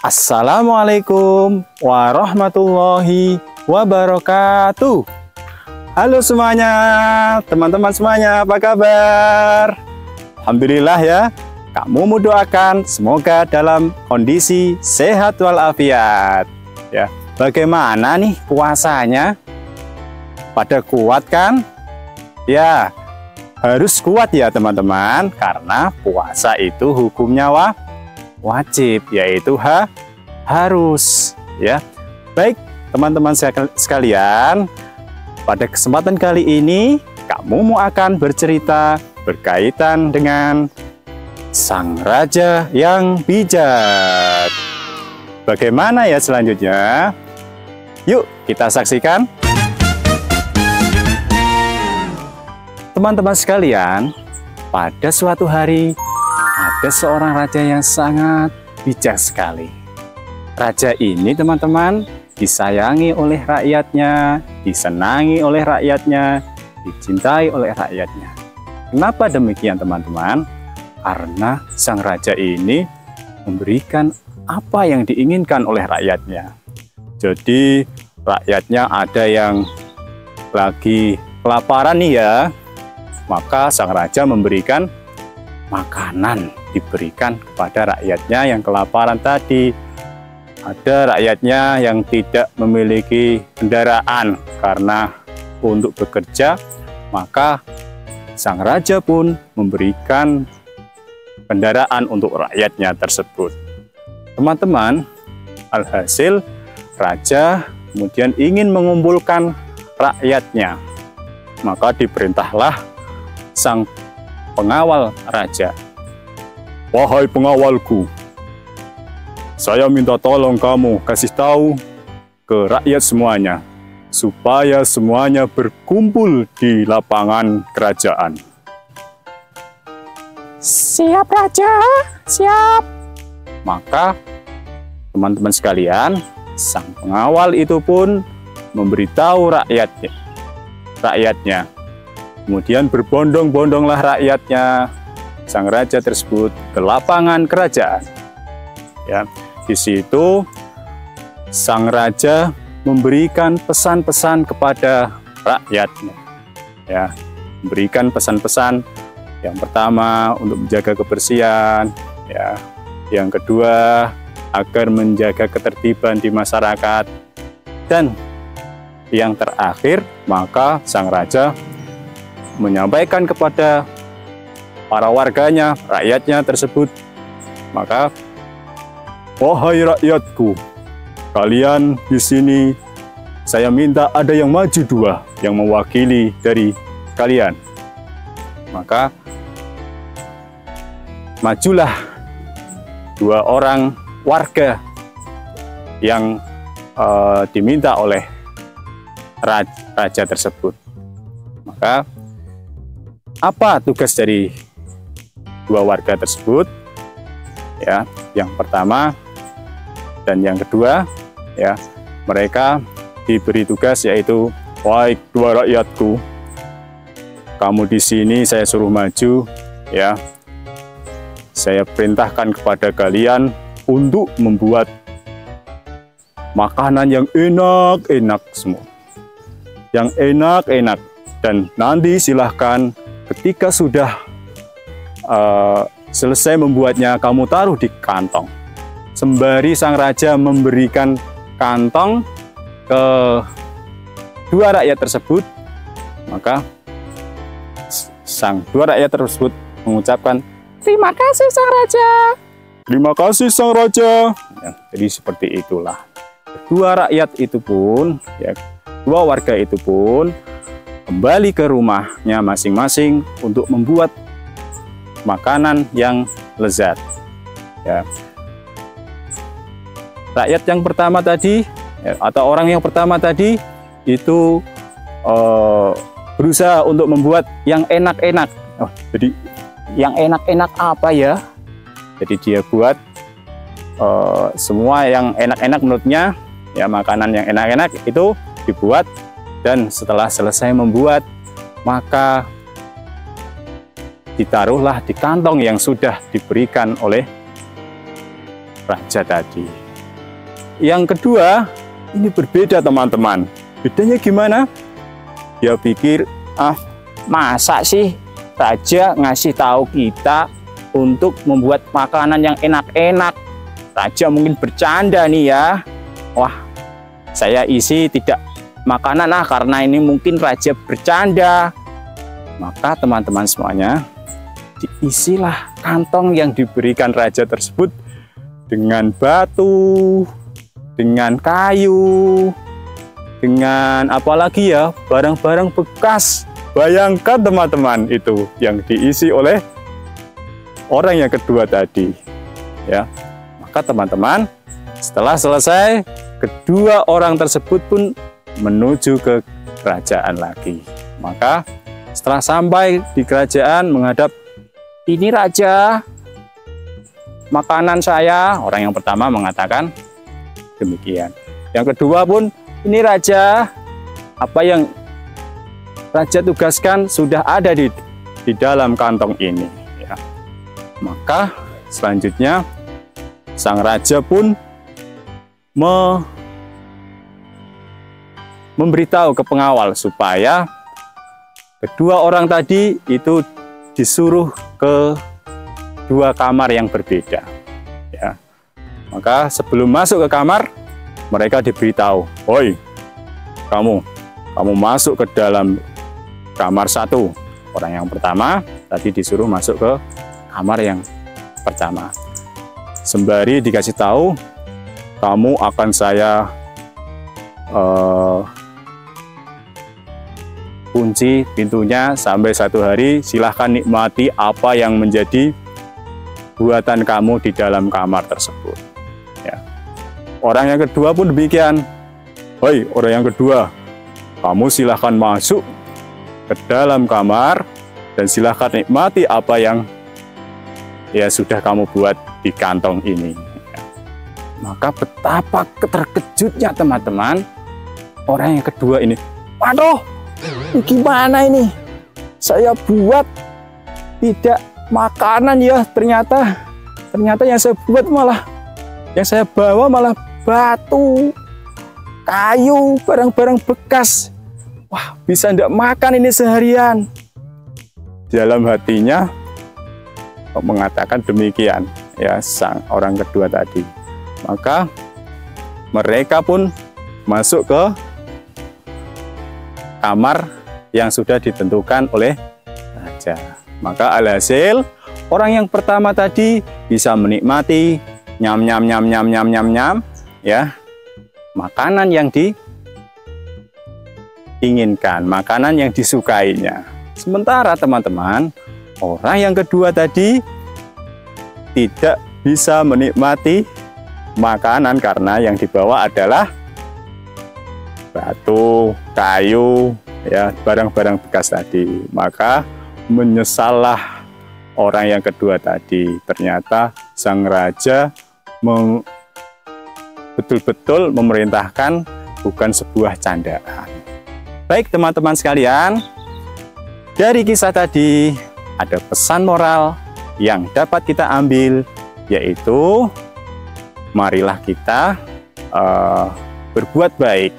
Assalamualaikum warahmatullahi wabarakatuh. Halo semuanya, teman-teman semuanya, apa kabar? Alhamdulillah ya, kamu mau doakan semoga dalam kondisi sehat walafiat. Ya, bagaimana nih puasanya? Pada kuat kan? Ya, harus kuat ya teman-teman, karena puasa itu hukumnya wajib, yaitu harus ya. Baik teman-teman sekalian, pada kesempatan kali ini kamu mau akan bercerita berkaitan dengan sang raja yang bijak. Bagaimana ya selanjutnya? Yuk kita saksikan. Teman-teman sekalian, pada suatu hari ada seorang raja yang sangat bijak sekali. Raja ini teman-teman disayangi oleh rakyatnya, disenangi oleh rakyatnya, dicintai oleh rakyatnya. Kenapa demikian teman-teman? Karena sang raja ini memberikan apa yang diinginkan oleh rakyatnya. Jadi rakyatnya ada yang lagi kelaparan nih ya, maka sang raja memberikan makanan, diberikan kepada rakyatnya yang kelaparan tadi. Ada rakyatnya yang tidak memiliki kendaraan karena untuk bekerja, maka sang raja pun memberikan kendaraan untuk rakyatnya tersebut. Teman-teman, alhasil raja kemudian ingin mengumpulkan rakyatnya, maka diperintahlah sang pengawal raja. Wahai pengawalku, saya minta tolong kamu kasih tahu ke rakyat semuanya, supaya semuanya berkumpul di lapangan kerajaan. Siap raja, siap. Maka teman-teman sekalian, sang pengawal itu pun memberitahu rakyatnya. Kemudian berbondong-bondonglah rakyatnya, sang raja tersebut ke lapangan kerajaan. Ya, di situ sang raja memberikan pesan-pesan kepada rakyatnya. Ya, memberikan pesan-pesan. Yang pertama untuk menjaga kebersihan, ya. Yang kedua agar menjaga ketertiban di masyarakat. Dan yang terakhir, maka sang raja menyampaikan kepada para warganya, rakyatnya tersebut, maka wahai rakyatku, kalian di sini saya minta ada yang maju dua yang mewakili dari kalian. Maka majulah dua orang warga yang diminta oleh raja tersebut. Maka apa tugas dari dua warga tersebut? Ya, yang pertama dan yang kedua, ya, mereka diberi tugas yaitu, wahai dua rakyatku, kamu di sini saya suruh maju, ya. Saya perintahkan kepada kalian untuk membuat makanan yang enak-enak semua. Yang enak-enak, dan nanti silahkan ketika sudah selesai membuatnya, kamu taruh di kantong. Sembari sang raja memberikan kantong ke dua rakyat tersebut, maka sang dua rakyat tersebut mengucapkan, terima kasih sang raja. Terima kasih sang raja. Ya, jadi seperti itulah. Dua rakyat itu pun, ya, dua warga itu pun kembali ke rumahnya masing-masing untuk membuat makanan yang lezat. Ya. Rakyat yang pertama tadi, ya, atau orang yang pertama tadi itu berusaha untuk membuat yang enak-enak. Oh, jadi yang enak-enak apa ya? Jadi dia buat semua yang enak-enak menurutnya, ya, makanan yang enak-enak itu dibuat. Dan setelah selesai membuat, maka ditaruhlah di kantong yang sudah diberikan oleh raja tadi. yang kedua ini berbeda teman-teman. Bedanya gimana? Dia pikir, masa sih raja ngasih tahu kita untuk membuat makanan yang enak-enak. Raja mungkin bercanda nih ya. Wah, saya isi tidak makanan karena ini mungkin raja bercanda. Maka teman-teman semuanya, diisilah kantong yang diberikan raja tersebut dengan batu, dengan kayu, dengan apalagi ya, barang-barang bekas. Bayangkan teman-teman, itu yang diisi oleh orang yang kedua tadi ya. Maka teman-teman, setelah selesai, kedua orang tersebut pun menuju ke kerajaan lagi. Maka setelah sampai di kerajaan menghadap, ini raja, makanan saya. Orang yang pertama mengatakan demikian. Yang kedua pun, ini raja, apa yang raja tugaskan sudah ada di dalam kantong ini ya. Maka selanjutnya sang raja pun memberitahu ke pengawal supaya kedua orang tadi itu disuruh ke dua kamar yang berbeda ya. Maka sebelum masuk ke kamar, mereka diberitahu, "Woi, kamu masuk ke dalam kamar 1. Orang yang pertama tadi disuruh masuk ke kamar yang pertama. Sembari dikasih tahu, kamu akan saya kunci pintunya sampai 1 hari. Silahkan nikmati apa yang menjadi buatan kamu di dalam kamar tersebut ya. Orang yang kedua pun demikian. "Hoi, orang yang kedua, kamu silahkan masuk ke dalam kamar dan silahkan nikmati apa yang ya sudah kamu buat di kantong ini." Maka betapa terkejutnya teman-teman orang yang kedua ini. "Waduh, gimana ini? Saya buat tidak makanan ya, ternyata yang saya buat malah, yang saya bawa malah batu, kayu, barang-barang bekas. Wah, bisa enggak makan ini seharian." Dalam hatinya mengatakan demikian ya sang orang kedua tadi. Maka mereka pun masuk ke kamar yang sudah ditentukan oleh raja. Maka alhasil orang yang pertama tadi bisa menikmati nyam ya, makanan yang diinginkan, makanan yang disukainya. Sementara teman-teman, orang yang kedua tadi tidak bisa menikmati makanan karena yang dibawa adalah batu, kayu, ya, barang-barang bekas tadi. Maka menyesallah orang yang kedua tadi. Ternyata sang raja betul-betul memerintahkan, bukan sebuah candaan. Baik teman-teman sekalian, dari kisah tadi ada pesan moral yang dapat kita ambil, yaitu marilah kita berbuat baik,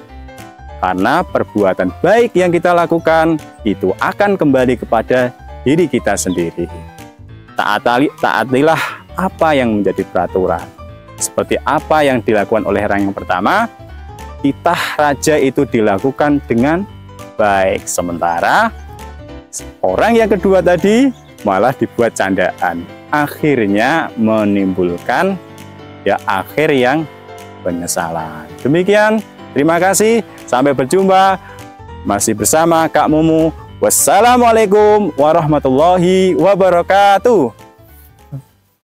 karena perbuatan baik yang kita lakukan itu akan kembali kepada diri kita sendiri. Taatilah apa yang menjadi peraturan. Seperti apa yang dilakukan oleh orang yang pertama, titah raja itu dilakukan dengan baik. Sementara orang yang kedua tadi malah dibuat candaan. Akhirnya menimbulkan akhir yang penyesalan. Demikian, terima kasih. Sampai berjumpa. Masih bersama Kak Mumu. Wassalamualaikum warahmatullahi wabarakatuh.